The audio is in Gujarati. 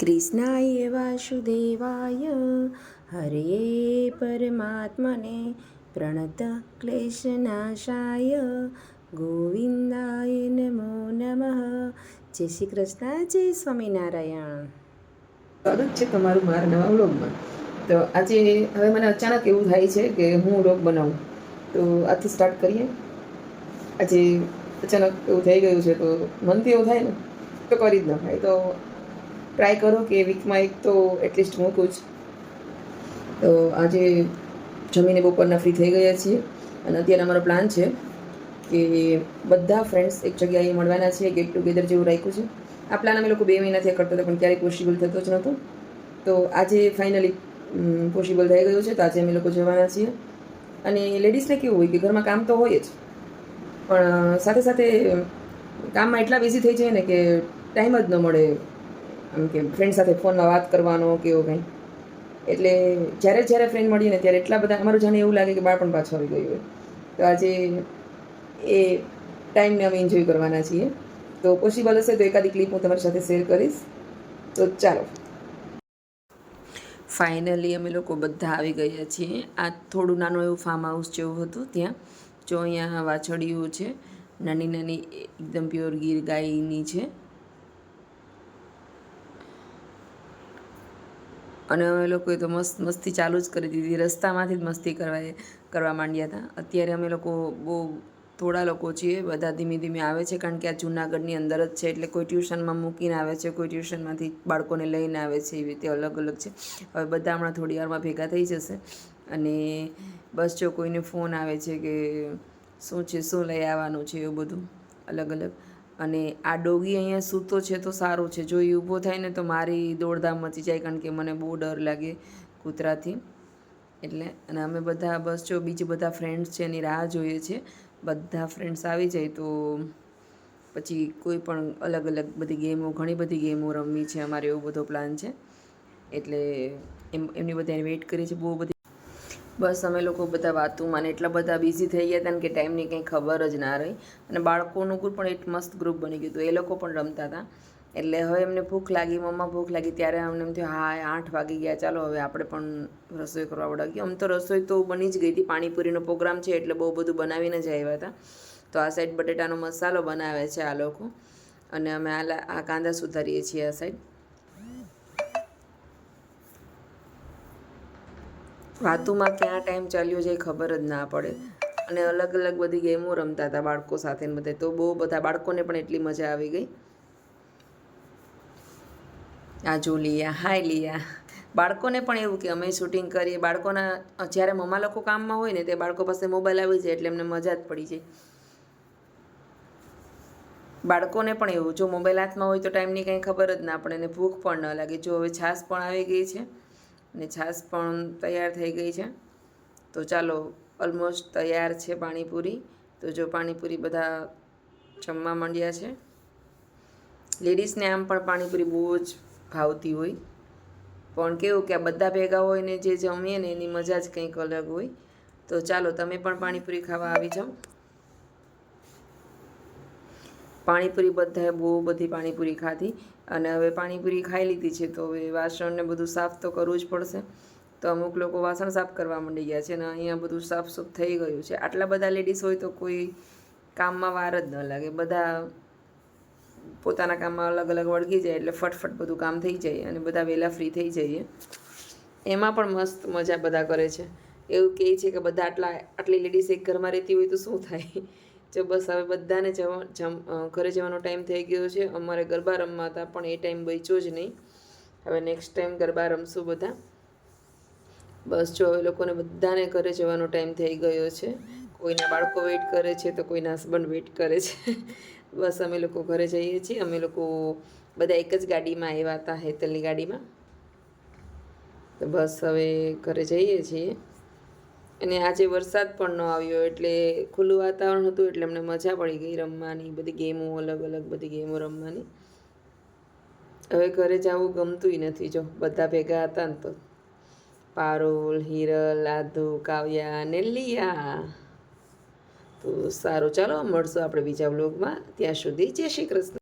કૃષ્ણાય વાસુદેવાય હરે પરમાત્મને પ્રણત ક્લેશનાશાય ગોવિંદાય નમો નમઃ. જય શ્રી કૃષ્ણ, જય સ્વામિનારાયણ. સ્વાગત છે તમારું મારા નવા વ્લોગમાં. તો આજે હવે મને અચાનક એવું થાય છે કે હું વ્લોગ બનાવું, તો આજથી સ્ટાર્ટ કરીએ. આજે અચાનક એવું થઈ ગયું છે, તો મનથી એવું થાય ને તો કરી જ ન થાય. તો ટ્રાય કરો કે વીકમાં એક તો એટલીસ્ટ મૂકું જ. તો આજે જમીને બપોરના ફ્રી થઈ ગયા છીએ અને અત્યારે અમારો પ્લાન છે કે બધા ફ્રેન્ડ્સ એક જગ્યાએ મળવાના છીએ. ગેટ ટુગેધર જેવું રાખ્યું છે. આ પ્લાન અમે લોકો 2 મહિનાથી કરતા હતા, પણ ક્યારેય પોસિબલ થતો જ નહોતો. તો આજે ફાઇનલી પોસિબલ થઈ ગયું છે. તો આજે અમે લોકો જવાના છીએ. અને લેડીઝને કેવું હોય કે ઘરમાં કામ તો હોય જ, પણ સાથે સાથે કામમાં એટલા બિઝી થઈ જાય ને કે ટાઈમ જ ન મળે આમ કે ફ્રેન્ડ સાથે ફોનમાં વાત કરવાનો કે એવું કંઈ. એટલે જ્યારે ફ્રેન્ડ મળીએ ને ત્યારે એટલા બધા અમારું જાણે એવું લાગે કે બાળપણ પાછું આવી ગયું હોય. તો આજે એ ટાઈમને અમે એન્જોય કરવાના છીએ. તો પોસિબલ હશે તો એકાદી ક્લિપ હું તમારી સાથે શેર કરીશ. તો ચાલો, ફાઇનલી અમે લોકો બધા આવી ગયા છીએ. આ થોડું નાનું એવું ફાર્મ હાઉસ જેવું હતું. ત્યાં જો અહીંયા વાછડીઓ છે, નાની નાની એકદમ પ્યોર ગીર ગાયની છે. અને અમે લોકોએ તો મસ્તી ચાલુ જ કરી દીધી. રસ્તામાંથી જ મસ્તી કરવા માંડ્યા હતા. અત્યારે અમે લોકો બહુ થોડા લોકો છીએ, બધા ધીમે ધીમે આવે છે, કારણ કે આ જૂનાગઢની અંદર જ છે. એટલે કોઈ ટ્યુશનમાં મૂકીને આવે છે, કોઈ ટ્યુશનમાંથી બાળકોને લઈને આવે છે. એવી રીતે અલગ અલગ છે. હવે બધા હમણાં થોડી વારમાં ભેગા થઈ જશે. અને બસ જો કોઈને ફોન આવે છે કે શું છે, શું લઈ આવવાનું છે, એવું બધું અલગ અલગ. અને આ ડોગી અહીંયા સૂતો છે તો સારું છે. જો એ ઊભો થાય ને તો મારી દોડધામ મચી જાય, કારણ કે મને બહુ ડર લાગે કૂતરાથી. એટલે અને અમે બધા બસ જો બીજી બધા ફ્રેન્ડ્સ છે એની રાહ જોઈએ છે. બધા ફ્રેન્ડ્સ આવી જાય તો પછી કોઈ પણ અલગ અલગ બધી ગેમો, ઘણી બધી ગેમો રમવી છે અમારે, એવો બધો પ્લાન છે. એટલે એમની બધાને વેઇટ કરીએ છીએ બહુ બધી. બસ અમે લોકો બધા વાતોમાં ને એટલા બધા બિઝી થઈ ગયા હતા ને કે ટાઈમની કંઈ ખબર જ ના રહી. અને બાળકોનું પણ એક મસ્ત ગ્રુપ બની ગયું હતું. એ લોકો પણ રમતા હતા. એટલે હવે એમને ભૂખ લાગી, મમ્મા ભૂખ લાગી. ત્યારે અમને એમ થયું હા 8 વાગી ગયા, ચાલો હવે આપણે પણ રસોઈ કરવા વળગીએ. આમ તો રસોઈ તો બની જ ગઈ હતી. પાણીપુરીનો પ્રોગ્રામ છે એટલે બહુ બધું બનાવીને જ આવ્યા હતા. તો આ સાઈડ બટેટાનો મસાલો બનાવે છે આ લોકો, અને અમે આ કાંદા સુધારીએ છીએ આ સાઈડ. વાતુમાં ક્યાં ટાઈમ ચાલ્યો જાય ખબર જ ના પડે. અને અલગ અલગ બધી ગેમો રમતા હતા બાળકો સાથે બધે. તો બહુ બધા બાળકોને પણ એટલી મજા આવી ગઈ. આ જો લિયા, હાય લિયા. બાળકોને પણ એવું કે અમે શૂટિંગ કરીએ. બાળકોના જ્યારે મમ્મા લોકો કામમાં હોય ને તે બાળકો પાસે મોબાઈલ આવી જાય એટલે એમને મજા જ પડી જાય. બાળકોને પણ એવું, જો મોબાઈલ હાથમાં હોય તો ટાઈમની કંઈ ખબર જ ના પડે ને ભૂખ પણ ન લાગે. જો હવે છાશ પણ આવી ગઈ છે ને છાશ પણ તૈયાર થઈ ગઈ છે. તો ચાલો, ઓલમોસ્ટ તૈયાર છે પાણીપુરી. તો જો પાણીપુરી બધા જમવા માંડ્યા છે. લેડીઝને આમ પણ પાણીપુરી બહુ જ ભાવતી હોય, પણ કેવું કે આ બધા ભેગા હોય ને જે જમીએ ને એની મજા જ કંઈક અલગ હોય. તો ચાલો, તમે પણ પાણીપુરી ખાવા આવી જાઓ. પાણીપુરી બધાએ બહુ બધી પાણીપુરી ખાધી. અને હવે પાણીપુરી ખાઈ લીધી છે તો હવે વાસણને બધું સાફ તો કરવું જ પડશે. તો અમુક લોકો વાસણ સાફ કરવા માંડી ગયા છે અને અહીંયા બધું સાફસૂફ થઈ ગયું છે. આટલા બધા લેડીઝ હોય તો કોઈ કામમાં વાર જ ન લાગે. બધા પોતાના કામમાં અલગ અલગ વળગી જાય એટલે ફટફટ બધું કામ થઈ જાય અને બધા વહેલા ફ્રી થઈ જઈએ. એમાં પણ મસ્ત મજા બધા કરે છે. એવું કહે છે કે બધા આટલી લેડીઝ એક ઘરમાં રહેતી હોય તો શું થાય. જો બસ હવે બધાને ઘરે જવાનો ટાઈમ થઈ ગયો છે. અમારે ગરબા રમવા હતા પણ એ ટાઈમ બચ્યો જ નહીં. હવે નેક્સ્ટ ટાઈમ ગરબા રમશું બધા. બસ જો હવે લોકોને બધાને ઘરે જવાનો ટાઈમ થઈ ગયો છે. કોઈના બાળકો વેઇટ કરે છે તો કોઈના હસબન્ડ વેઇટ કરે છે. બસ અમે લોકો ઘરે જઈએ છીએ. અમે લોકો બધા એક જ ગાડીમાં આવ્યા હતા, હેતલની ગાડીમાં. તો બસ હવે ઘરે જઈએ છીએ. અને આજે વરસાદ પણ ન આવ્યો એટલે ખુલ્લું વાતાવરણ હતું એટલે અમને મજા પડી ગઈ રમવાની. બધી ગેમો, અલગ અલગ બધી ગેમો રમવાની. હવે ઘરે જવું ગમતુંય નથી. જો બધા ભેગા હતા ને તો પારુલ, હિરલ, આધુ, કાવ્યા અને લિયા. તો સારું, ચાલો મળશું આપણે બીજા વ્લોગમાં. ત્યાં સુધી જય શ્રી કૃષ્ણ.